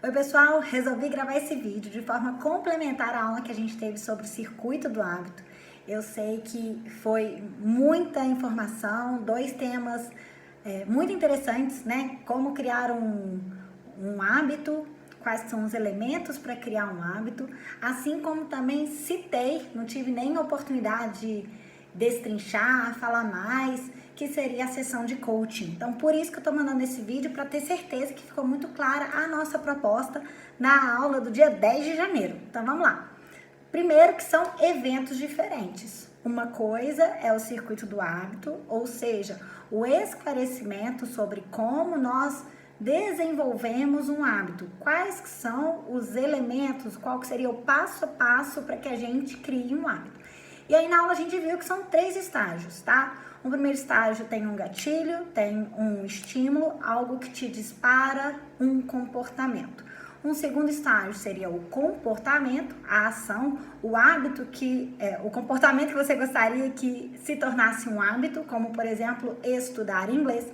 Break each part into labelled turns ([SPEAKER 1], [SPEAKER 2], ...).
[SPEAKER 1] Oi pessoal, resolvi gravar esse vídeo de forma complementar à aula que a gente teve sobre o circuito do hábito. Eu sei que foi muita informação, dois temas muito interessantes, né? Como criar um hábito, quais são os elementos para criar um hábito, assim como também citei, não tive nem oportunidade de destrinchar, falar mais, que seria a sessão de coaching. Então, por isso que eu tô mandando esse vídeo, para ter certeza que ficou muito clara a nossa proposta na aula do dia 10 de janeiro. Então, vamos lá. Primeiro que são eventos diferentes. Uma coisa é o circuito do hábito, ou seja, o esclarecimento sobre como nós desenvolvemos um hábito. Quais são os elementos, qual que seria o passo a passo para que a gente crie um hábito. E aí na aula a gente viu que são 3 estágios, tá? O primeiro estágio tem um gatilho, tem um estímulo, algo que te dispara um comportamento. Um segundo estágio seria o comportamento, a ação, o hábito o comportamento que você gostaria que se tornasse um hábito, como por exemplo, estudar inglês.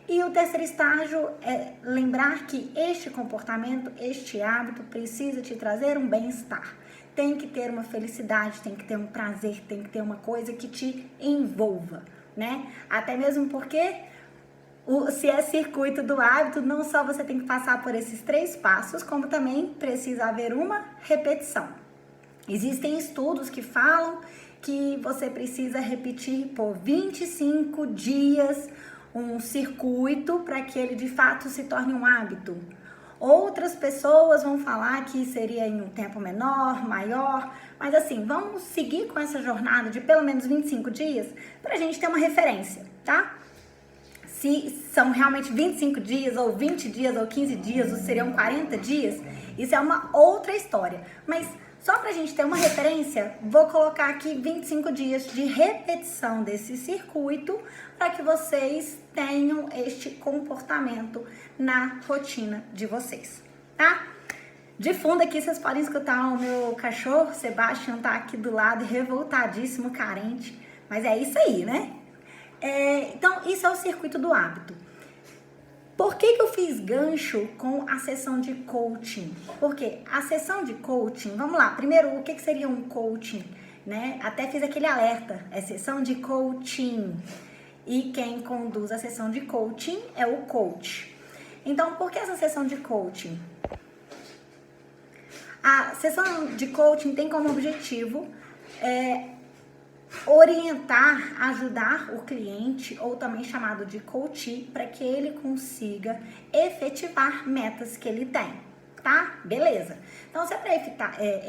[SPEAKER 1] E o terceiro estágio é lembrar que este comportamento, este hábito precisa te trazer um bem-estar. Tem que ter uma felicidade, tem que ter um prazer, tem que ter uma coisa que te envolva, né? Até mesmo porque se é circuito do hábito, não só você tem que passar por esses 3 passos, como também precisa haver uma repetição. Existem estudos que falam que você precisa repetir por 25 dias um circuito para que ele de fato se torne um hábito. Outras pessoas vão falar que seria em um tempo menor, maior, mas assim, vamos seguir com essa jornada de pelo menos 25 dias para a gente ter uma referência, tá? Se são realmente 25 dias, ou 20 dias, ou 15 dias, ou seriam 40 dias, isso é uma outra história. Mas só pra gente ter uma referência, vou colocar aqui 25 dias de repetição desse circuito para que vocês tenham este comportamento na rotina de vocês, tá? De fundo aqui vocês podem escutar o meu cachorro, Sebastian, tá aqui do lado, revoltadíssimo, carente, mas é isso aí, né? Então, isso é o circuito do hábito. Por que eu fiz gancho com a sessão de coaching? Porque a sessão de coaching, vamos lá, primeiro, o que seria um coaching? Né? Até fiz aquele alerta, é sessão de coaching. E quem conduz a sessão de coaching é o coach. Então, por que essa sessão de coaching? A sessão de coaching tem como objetivo orientar, ajudar o cliente, ou também chamado de coach, para que ele consiga efetivar metas que ele tem, tá? Beleza. Então, se é para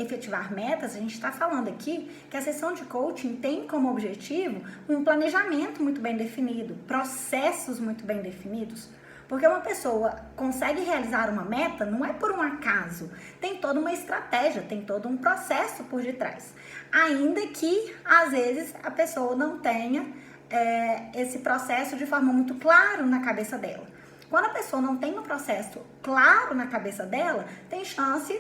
[SPEAKER 1] efetivar metas, a gente está falando aqui que a sessão de coaching tem como objetivo um planejamento muito bem definido, processos muito bem definidos. Porque uma pessoa consegue realizar uma meta não é por um acaso, tem toda uma estratégia, tem todo um processo por detrás. Ainda que, às vezes, a pessoa não tenha esse processo de forma muito clara na cabeça dela. Quando a pessoa não tem um processo claro na cabeça dela, tem chance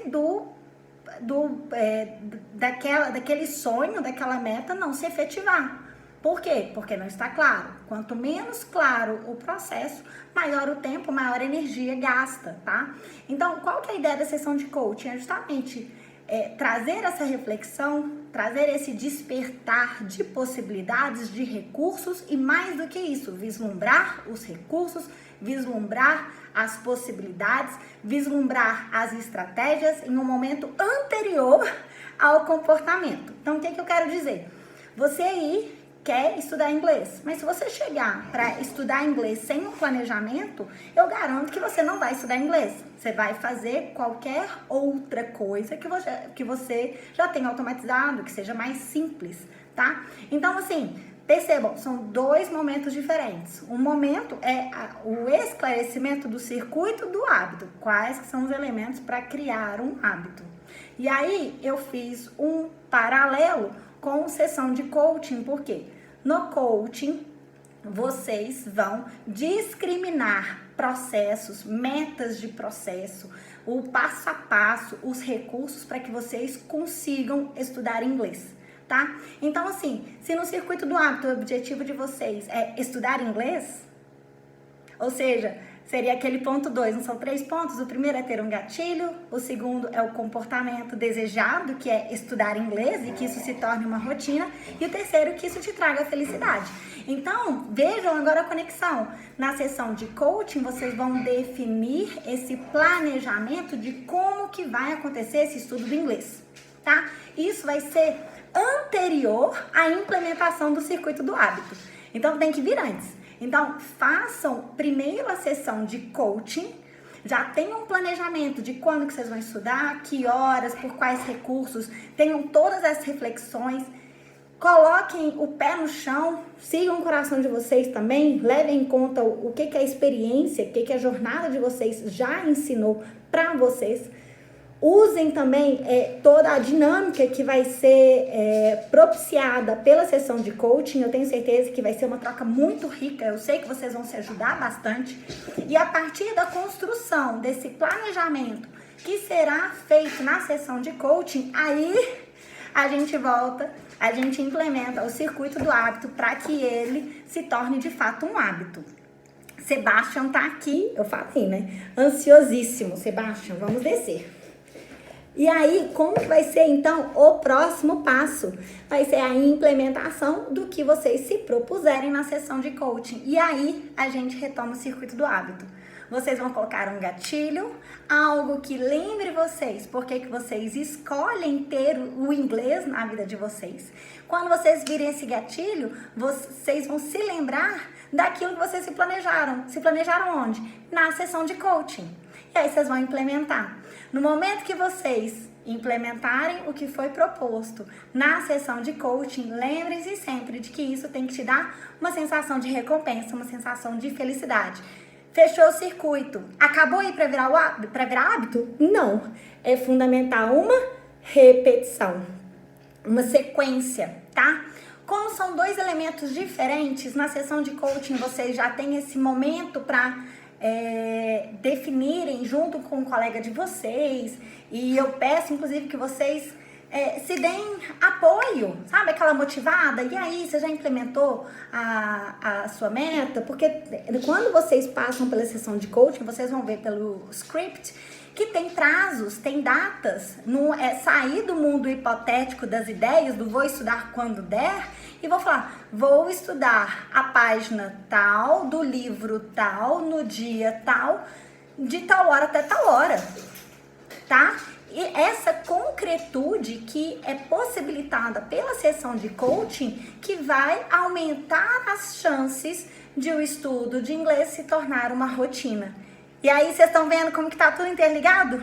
[SPEAKER 1] daquele sonho, daquela meta não se efetivar. Por quê? Porque não está claro. Quanto menos claro o processo, maior o tempo, maior a energia gasta, tá? Então, qual que é a ideia da sessão de coaching? É justamente trazer essa reflexão, trazer esse despertar de possibilidades, de recursos e mais do que isso, vislumbrar os recursos, vislumbrar as possibilidades, vislumbrar as estratégias em um momento anterior ao comportamento. Então, o que eu quero dizer? Você aí quer estudar inglês, mas se você chegar para estudar inglês sem um planejamento, eu garanto que você não vai estudar inglês. Você vai fazer qualquer outra coisa que você já tenha automatizado, que seja mais simples, tá? Então, assim, percebam, são 2 momentos diferentes. Um momento é o esclarecimento do circuito do hábito, quais são os elementos para criar um hábito. E aí, eu fiz um paralelo com sessão de coaching, por quê? No coaching, vocês vão discriminar processos, metas de processo, o passo a passo, os recursos para que vocês consigam estudar inglês, tá? Então, assim, se no circuito do hábito o objetivo de vocês é estudar inglês, ou seja, seria aquele ponto 2, não são 3 pontos? O primeiro é ter um gatilho, o segundo é o comportamento desejado, que é estudar inglês e que isso se torne uma rotina, e o terceiro, que isso te traga felicidade. Então, vejam agora a conexão. Na sessão de coaching, vocês vão definir esse planejamento de como que vai acontecer esse estudo do inglês, tá? Isso vai ser anterior à implementação do circuito do hábito. Então, tem que vir antes. Então, façam primeiro a sessão de coaching, já tenham um planejamento de quando que vocês vão estudar, que horas, por quais recursos, tenham todas as reflexões, coloquem o pé no chão, sigam o coração de vocês também, levem em conta o que a experiência, o que a jornada de vocês já ensinou para vocês. Usem também toda a dinâmica que vai ser propiciada pela sessão de coaching. Eu tenho certeza que vai ser uma troca muito rica. Eu sei que vocês vão se ajudar bastante. E a partir da construção desse planejamento que será feito na sessão de coaching, aí a gente volta, a gente implementa o circuito do hábito para que ele se torne de fato um hábito. Sebastian tá aqui, eu falei, né? Ansiosíssimo. Sebastian, vamos descer. E aí, como que vai ser, então, o próximo passo? Vai ser a implementação do que vocês se propuserem na sessão de coaching. E aí, a gente retoma o circuito do hábito. Vocês vão colocar um gatilho, algo que lembre vocês porque que vocês escolhem ter o inglês na vida de vocês. Quando vocês virem esse gatilho, vocês vão se lembrar daquilo que vocês se planejaram. Se planejaram onde? Na sessão de coaching. E aí, vocês vão implementar. No momento que vocês implementarem o que foi proposto na sessão de coaching, lembrem-se sempre de que isso tem que te dar uma sensação de recompensa, uma sensação de felicidade. Fechou o circuito. Acabou aí para virar hábito? Não. É fundamental uma repetição, uma sequência, tá? Como são dois elementos diferentes, na sessão de coaching vocês já têm esse momento para definirem junto com o colega de vocês, e eu peço inclusive que vocês se deem apoio, sabe, aquela motivada, e aí, você já implementou a sua meta? Porque quando vocês passam pela sessão de coaching, vocês vão ver pelo script que tem prazos, tem datas, não é sair do mundo hipotético das ideias, do vou estudar quando der, e vou falar, vou estudar a página tal, do livro tal, no dia tal, de tal hora até tal hora, tá? E essa concretude que é possibilitada pela sessão de coaching, que vai aumentar as chances de o estudo de inglês se tornar uma rotina. E aí, vocês estão vendo como que tá tudo interligado?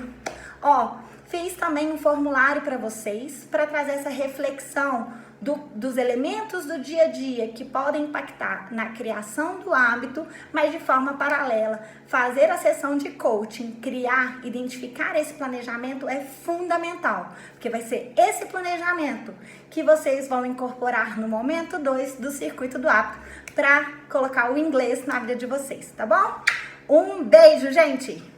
[SPEAKER 1] Ó, fiz também um formulário para vocês, para trazer essa reflexão dos elementos do dia a dia que podem impactar na criação do hábito, mas de forma paralela. Fazer a sessão de coaching, criar, identificar esse planejamento é fundamental, porque vai ser esse planejamento que vocês vão incorporar no momento 2 do circuito do hábito para colocar o inglês na vida de vocês, tá bom? Um beijo, gente!